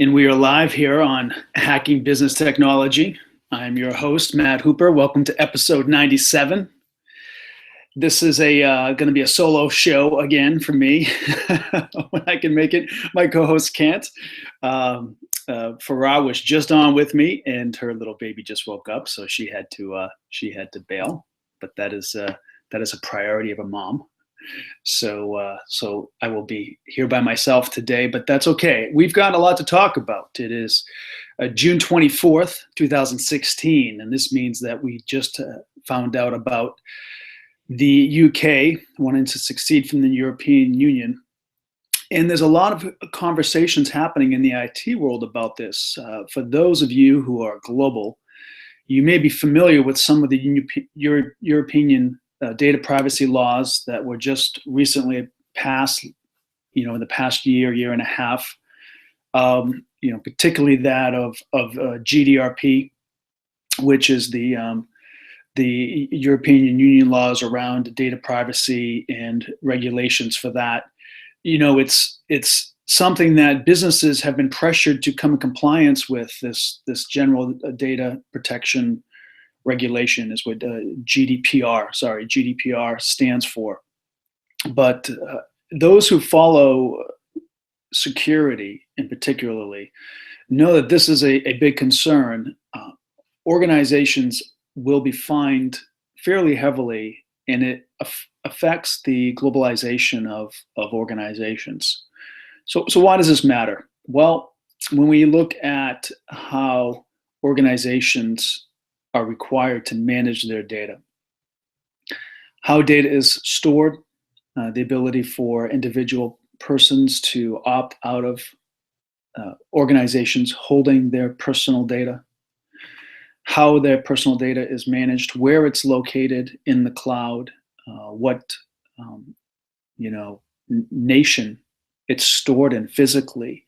And we are live here on Hacking Business Technology. I'm your host, Matt Hooper. Welcome to episode 97. This is going to be a solo show again for me when I can make it. My co-host can't. Farah was just on with me, and her little baby just woke up, so she had to bail. But that is a priority of a mom. So I will be here by myself today, but that's okay. We've got a lot to talk about. It is June 24th, 2016, and this means that we just found out about the UK wanting to succeed from the European Union. And there's a lot of conversations happening in the IT world about this. For those of you who are global, you may be familiar with some of the European data privacy laws that were just recently passed, in the past year and a half. Particularly that of GDPR, which is the European Union laws around data privacy and regulations for that. It's something that businesses have been pressured to come in compliance with. This general data protection regulation is what GDPR stands for. But those who follow security in particularly know that this is a big concern. Organizations will be fined fairly heavily, and it affects the globalization of organizations. So why does this matter? Well, when we look at how organizations are required to manage their data, how data is stored, the ability for individual persons to opt out of organizations holding their personal data, how their personal data is managed, where it's located in the cloud, what nation it's stored in physically,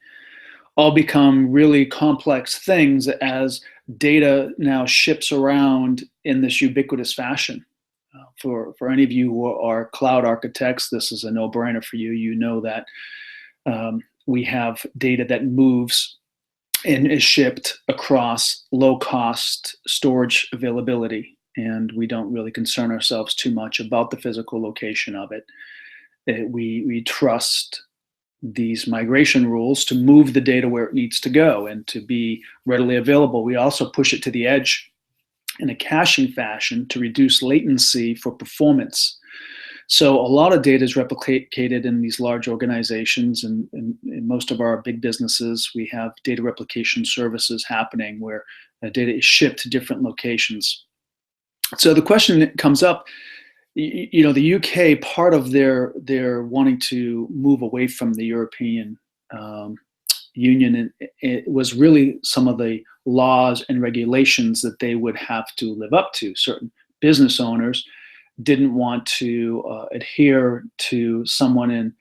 all become really complex things as data now ships around in this ubiquitous fashion. For any of you who are cloud architects, this is a no-brainer for you. You know that we have data that moves and is shipped across low-cost storage availability, and we don't really concern ourselves too much about the physical location of it. We trust these migration rules to move the data where it needs to go and to be readily available. We also push it to the edge in a caching fashion to reduce latency for performance. So a lot of data is replicated in these large organizations, and in most of our big businesses, we have data replication services happening where data is shipped to different locations. So the question that comes up, the UK, part of their wanting to move away from the European Union, and it was really some of the laws and regulations that they would have to live up to. Certain business owners didn't want to adhere to someone in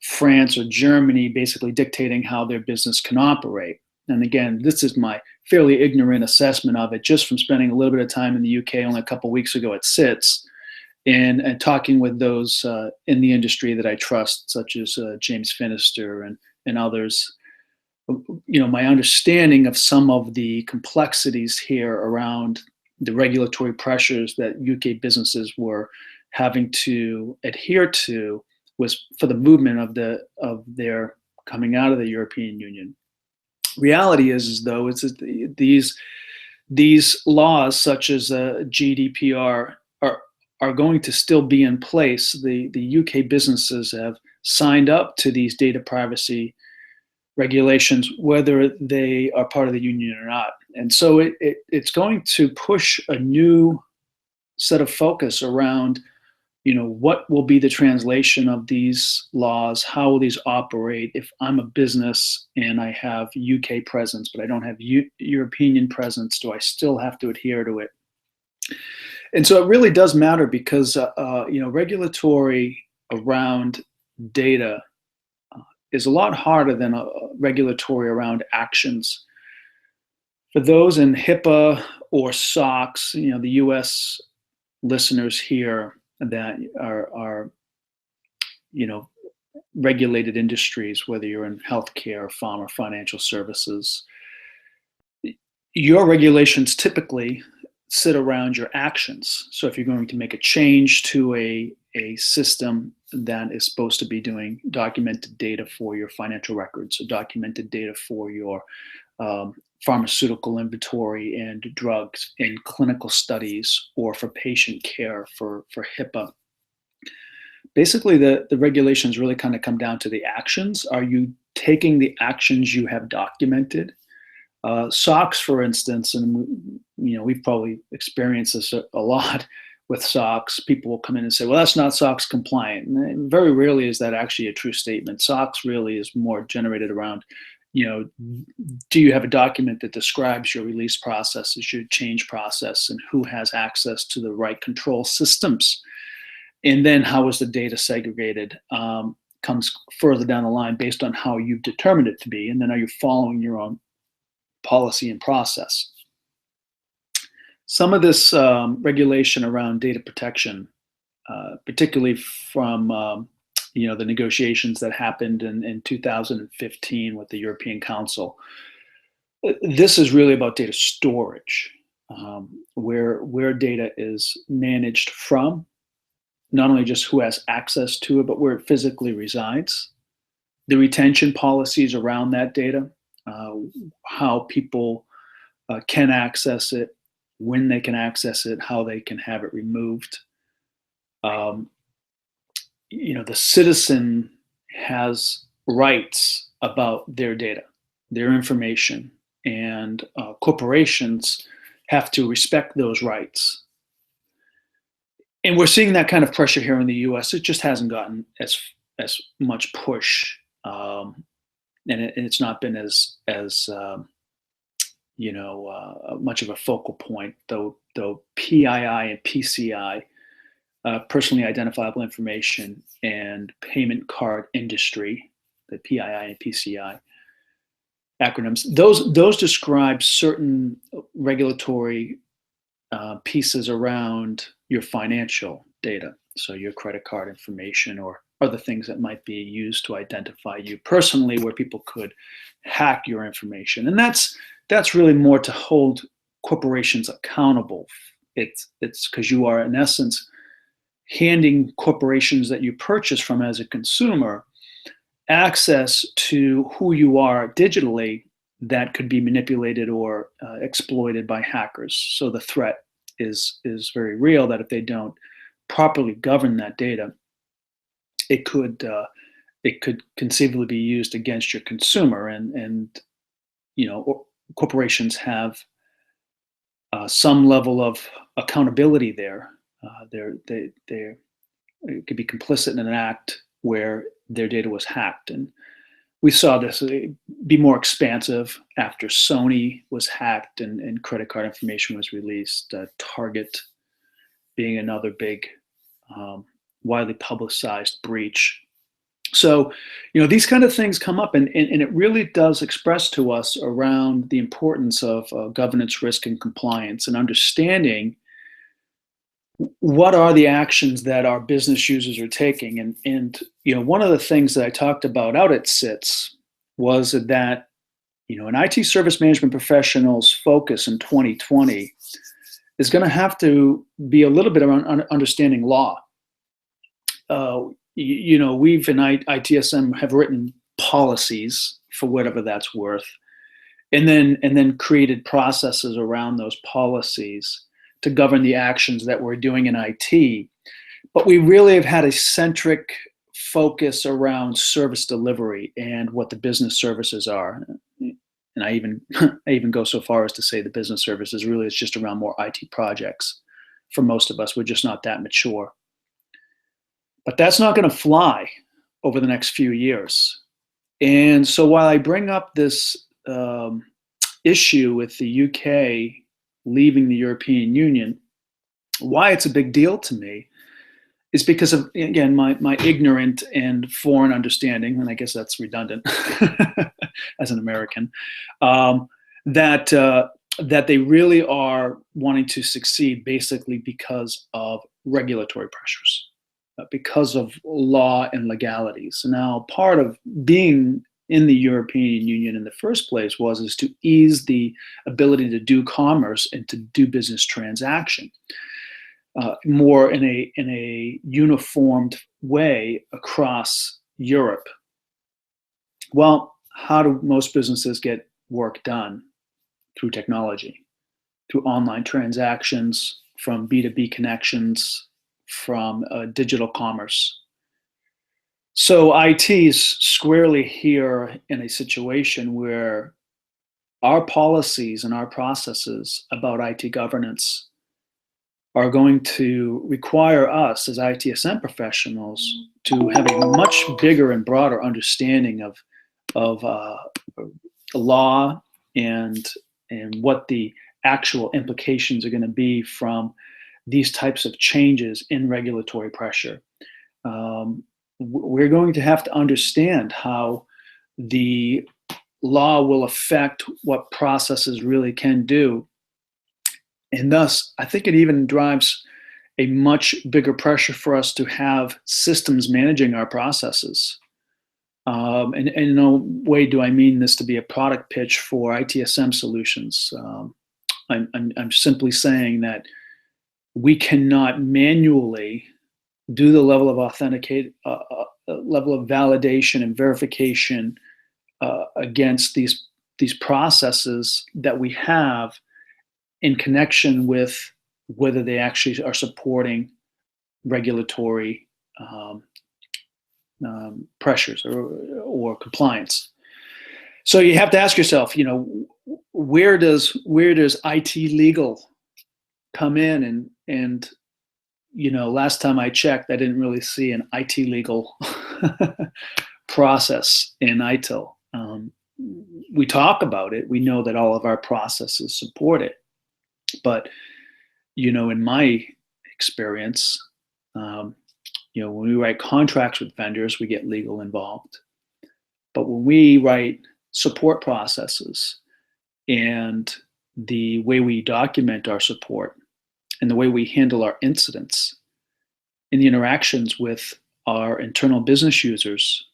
France or Germany basically dictating how their business can operate. And again, this is my fairly ignorant assessment of it, just from spending a little bit of time in the UK only a couple of weeks ago at SITS, and talking with those in the industry that I trust, such as James Finister and others. My understanding of some of the complexities here around the regulatory pressures that UK businesses were having to adhere to was for the movement of their coming out of the European Union. Reality is though, it's these laws such as GDPR are going to still be in place. The UK businesses have signed up to these data privacy regulations, whether they are part of the union or not. And so it's going to push a new set of focus around, what will be the translation of these laws? How will these operate if I'm a business and I have UK presence, but I don't have European presence? Do I still have to adhere to it? And so it really does matter because, regulatory around data is a lot harder than a regulatory around actions. For those in HIPAA or SOX, the US listeners here that are regulated industries, whether you're in healthcare, pharma, financial services, your regulations typically sit around your actions. So if you're going to make a change to a system that is supposed to be doing documented data for your financial records, or documented data for your pharmaceutical inventory and drugs in clinical studies, or for patient care for HIPAA. Basically, the regulations really kind of come down to the actions. Are you taking the actions you have documented? SOX, for instance, and we've probably experienced this a lot with SOX. People will come in and say, well, that's not SOX compliant. And very rarely is that actually a true statement. SOX really is more generated around, do you have a document that describes your release processes, your change process, and who has access to the right control systems? And then how is the data segregated? Comes further down the line based on how you've determined it to be. And then are you following your own policy and process? Some of this regulation around data protection, particularly from the negotiations that happened in 2015 with the European Council, this is really about data storage, where data is managed from, not only just who has access to it, but where it physically resides, the retention policies around that data, how people can access it, when they can access it, how they can have it removed. The citizen has rights about their data, their information, and corporations have to respect those rights. And we're seeing that kind of pressure here in the U.S. It just hasn't gotten as much push, and it's not been as much of a focal point. Though PII and PCI, personally identifiable information, and payment card industry, the PII and PCI acronyms, those describe certain regulatory pieces around your financial data, so your credit card information or other things that might be used to identify you personally, where people could hack your information. And that's really more to hold corporations accountable. It's because you are in essence handing corporations that you purchase from as a consumer access to who you are digitally that could be manipulated or exploited by hackers. So the threat is very real that if they don't properly govern that data, it could conceivably be used against your consumer. And corporations have some level of accountability there. They could be complicit in an act where their data was hacked. And we saw this be more expansive after Sony was hacked and credit card information was released. Target being another big, widely publicized breach. So, these kind of things come up, and it really does express to us around the importance of governance, risk, and compliance, and understanding what are the actions that our business users are taking. And one of the things that I talked about out at SITS was that an IT service management professional's focus in 2020 is going to have to be a little bit around understanding law. We've in ITSM have written policies for whatever that's worth, and then created processes around those policies to govern the actions that we're doing in IT. But we really have had a centric focus around service delivery and what the business services are. And I even go so far as to say the business services really is just around more IT projects. For most of us, we're just not that mature. But that's not going to fly over the next few years. And so while I bring up this issue with the UK leaving the European Union, why it's a big deal to me is because of, again, my ignorant and foreign understanding, and I guess that's redundant as an American, that they really are wanting to succeed basically because of regulatory pressures. because of law and legalities. Now, part of being in the European Union in the first place is to ease the ability to do commerce and to do business transaction more in a uniformed way across Europe. Well, how do most businesses get work done? Through technology, through online transactions, from B2B connections, from digital commerce. So IT is squarely here in a situation where our policies and our processes about IT governance are going to require us as ITSM professionals to have a much bigger and broader understanding of law and what the actual implications are going to be from these types of changes in regulatory pressure. We're going to have to understand how the law will affect what processes really can do. And thus, I think it even drives a much bigger pressure for us to have systems managing our processes. And in no way do I mean this to be a product pitch for ITSM solutions. I'm simply saying that we cannot manually do the level of level of validation and verification against these processes that we have in connection with whether they actually are supporting regulatory pressures or compliance. So you have to ask yourself, where does IT legal come in? And last time I checked, I didn't really see an IT legal process in ITIL. We talk about it. We know that all of our processes support it. But, in my experience, when we write contracts with vendors, we get legal involved. But when we write support processes and the way we document our support and the way we handle our incidents in the interactions with our internal business users,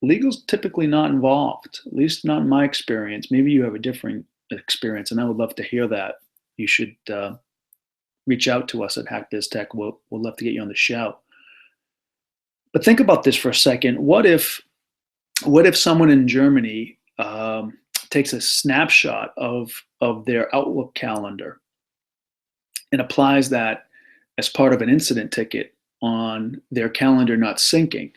legal's typically not involved, at least not in my experience. Maybe you have a different experience, and I would love to hear that. You should reach out to us at HackBizTech. We'll love to get you on the show. But think about this for a second. What if someone in Germany takes a snapshot of their Outlook calendar and applies that as part of an incident ticket on their calendar not syncing,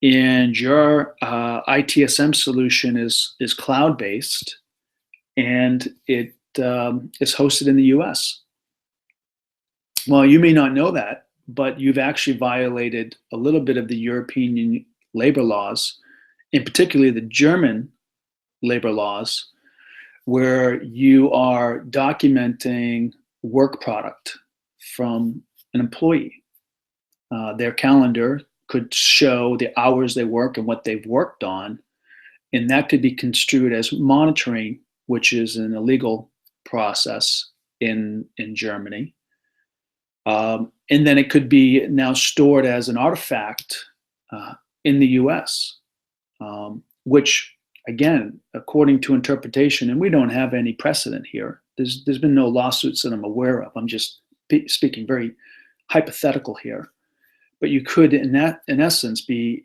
and your ITSM solution is cloud-based and it is hosted in the US? Well, you may not know that, but you've actually violated a little bit of the European labor laws, in particularly the German labor laws, where you are documenting work product from an employee. Their calendar could show the hours they work and what they've worked on, and that could be construed as monitoring, which is an illegal process in Germany. And then it could be now stored as an artifact in the US, which, again, according to interpretation, and we don't have any precedent here. There's been no lawsuits that I'm aware of. I'm just speaking very hypothetical here. But you could, in essence, be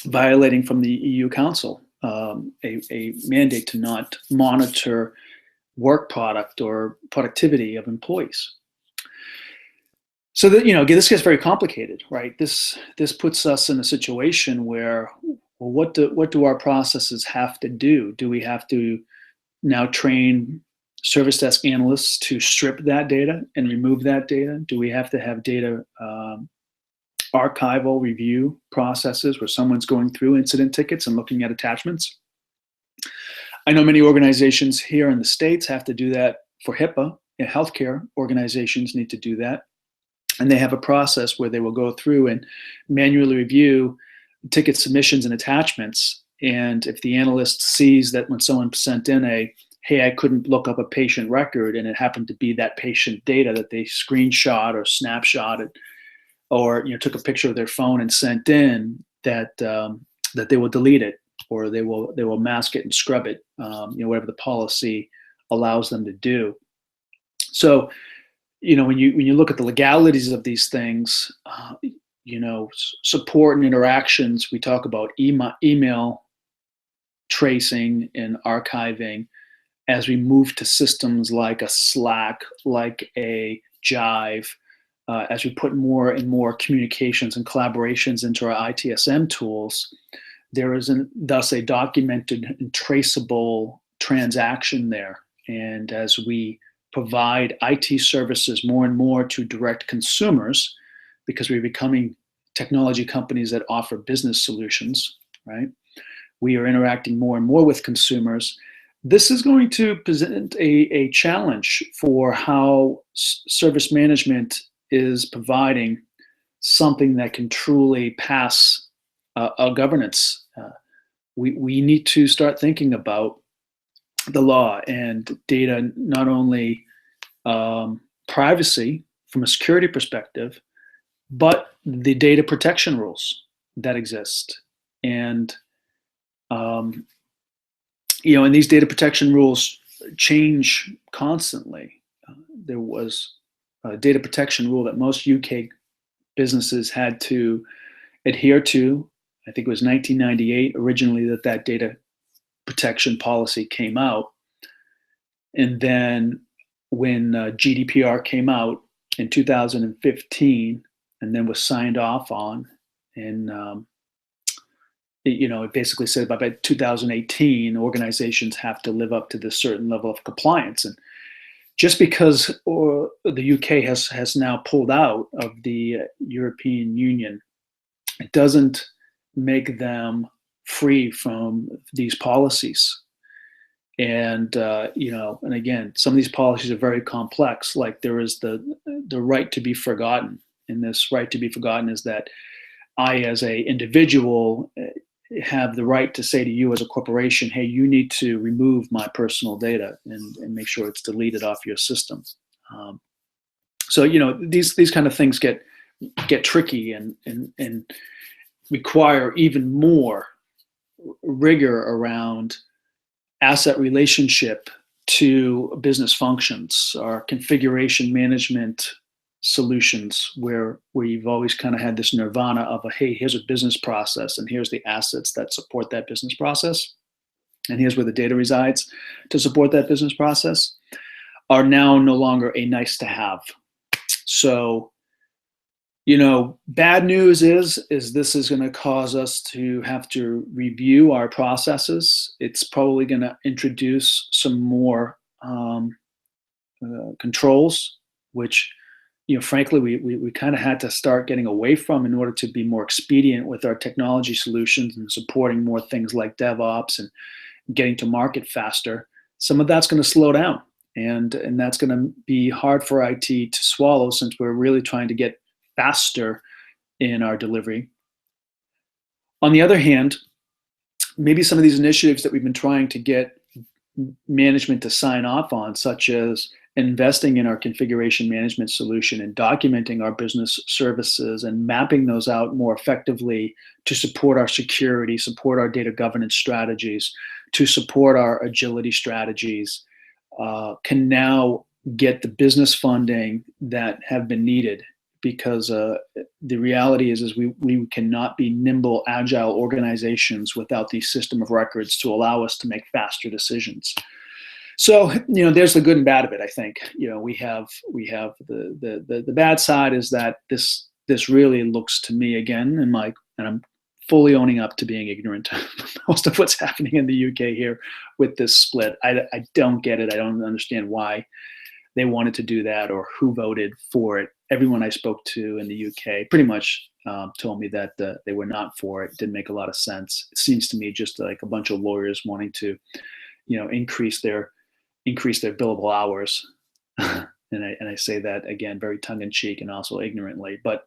violating from the EU Council a mandate to not monitor work product or productivity of employees. So that this gets very complicated, right? This puts us in a situation where, well, what do our processes have to do? Do we have to now train service desk analysts to strip that data and remove that data? Do we have to have data archival review processes where someone's going through incident tickets and looking at attachments? I know many organizations here in the States have to do that for HIPAA. Healthcare organizations need to do that. And they have a process where they will go through and manually review ticket submissions and attachments. And if the analyst sees that when someone sent in a hey, I couldn't look up a patient record, and it happened to be that patient data that they screenshot or snapshotted, or took a picture of their phone and sent in, that they will delete it, or they will mask it and scrub it, whatever the policy allows them to do. So, when you look at the legalities of these things, support and interactions, we talk about email tracing and archiving. As we move to systems like a Slack, like a Jive, as we put more and more communications and collaborations into our ITSM tools, there is thus a documented and traceable transaction there. And as we provide IT services more and more to direct consumers, because we're becoming technology companies that offer business solutions, right? We are interacting more and more with consumers. This is going to present a challenge for how service management is providing something that can truly pass a governance. We need to start thinking about the law and data, not only privacy from a security perspective, but the data protection rules that exist. And and these data protection rules change constantly. There was a data protection rule that most UK businesses had to adhere to. I think it was 1998 originally that data protection policy came out. And then when GDPR came out in 2015 and then was signed off on, and it basically said by 2018, organizations have to live up to this certain level of compliance. And just because the UK has now pulled out of the European Union, it doesn't make them free from these policies. And and again, some of these policies are very complex. Like there is the right to be forgotten, and this right to be forgotten is that I, as a individual, have the right to say to you as a corporation, hey, you need to remove my personal data and make sure it's deleted off your system. So these kind of things get tricky and require even more rigor around asset relationship to business functions, our configuration management solutions, where you've always kind of had this nirvana of hey, here's a business process and here's the assets that support that business process, and here's where the data resides to support that business process, are now no longer a nice to have. So bad news is this is going to cause us to have to review our processes. It's probably going to introduce some more controls, which frankly, we kind of had to start getting away from in order to be more expedient with our technology solutions and supporting more things like DevOps and getting to market faster. Some of that's going to slow down, and that's going to be hard for IT to swallow, since we're really trying to get faster in our delivery. On the other hand, maybe some of these initiatives that we've been trying to get management to sign off on, such as investing in our configuration management solution and documenting our business services and mapping those out more effectively to support our security, support our data governance strategies, to support our agility strategies, can now get the business funding that have been needed. Because the reality is we cannot be nimble, agile organizations without the system of records to allow us to make faster decisions. So there's the good and bad of it. I think we have the bad side is that this really looks to me again, and I'm fully owning up to being ignorant of most of what's happening in the UK here with this split. I don't get it. I don't understand why they wanted to do that or who voted for it. Everyone I spoke to in the UK pretty much told me that they were not for it. It didn't make a lot of sense. It seems to me just like a bunch of lawyers wanting to, increase their billable hours. and I say that again, very tongue in cheek and also ignorantly. But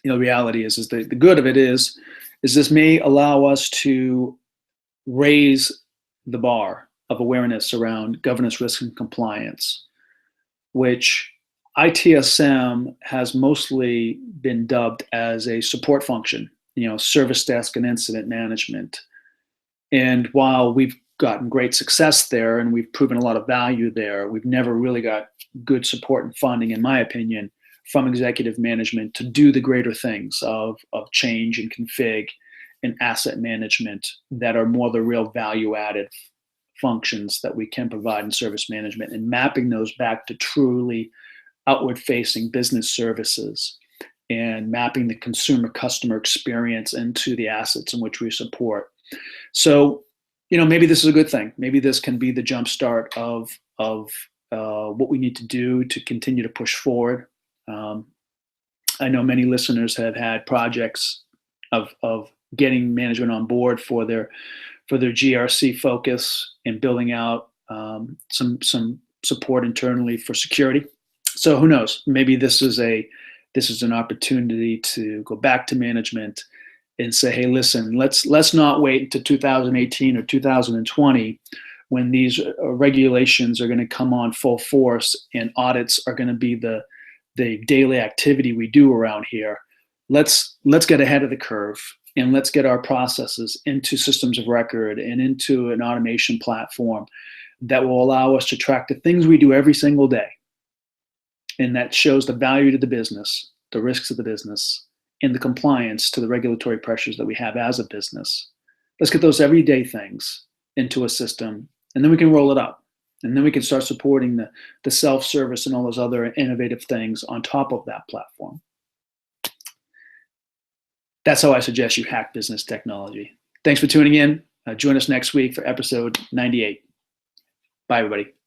the reality is the good of it is this may allow us to raise the bar of awareness around governance, risk, and compliance, which ITSM has mostly been dubbed as a support function, service desk and incident management. And while we've gotten great success there and we've proven a lot of value there, we've never really got good support and funding, in my opinion, from executive management to do the greater things of change and config and asset management that are more the real value added functions that we can provide in service management, and mapping those back to truly outward facing business services and mapping the consumer customer experience into the assets in which we support. So, maybe this is a good thing. Maybe this can be the jumpstart of what we need to do to continue to push forward. I know many listeners have had projects of getting management on board for their GRC focus and building out some support internally for security. So who knows? Maybe this is an opportunity to go back to management and say, hey, listen, let's not wait until 2018 or 2020 when these regulations are going to come on full force and audits are going to be the daily activity we do around here. Let's get ahead of the curve and let's get our processes into systems of record and into an automation platform that will allow us to track the things we do every single day. And that shows the value to the business, the risks of the business, and the compliance to the regulatory pressures that we have as a business. Let's get those everyday things into a system, and then we can roll it up. And then we can start supporting the self-service and all those other innovative things on top of that platform. That's how I suggest you hack business technology. Thanks for tuning in. Join us next week for episode 98. Bye, everybody.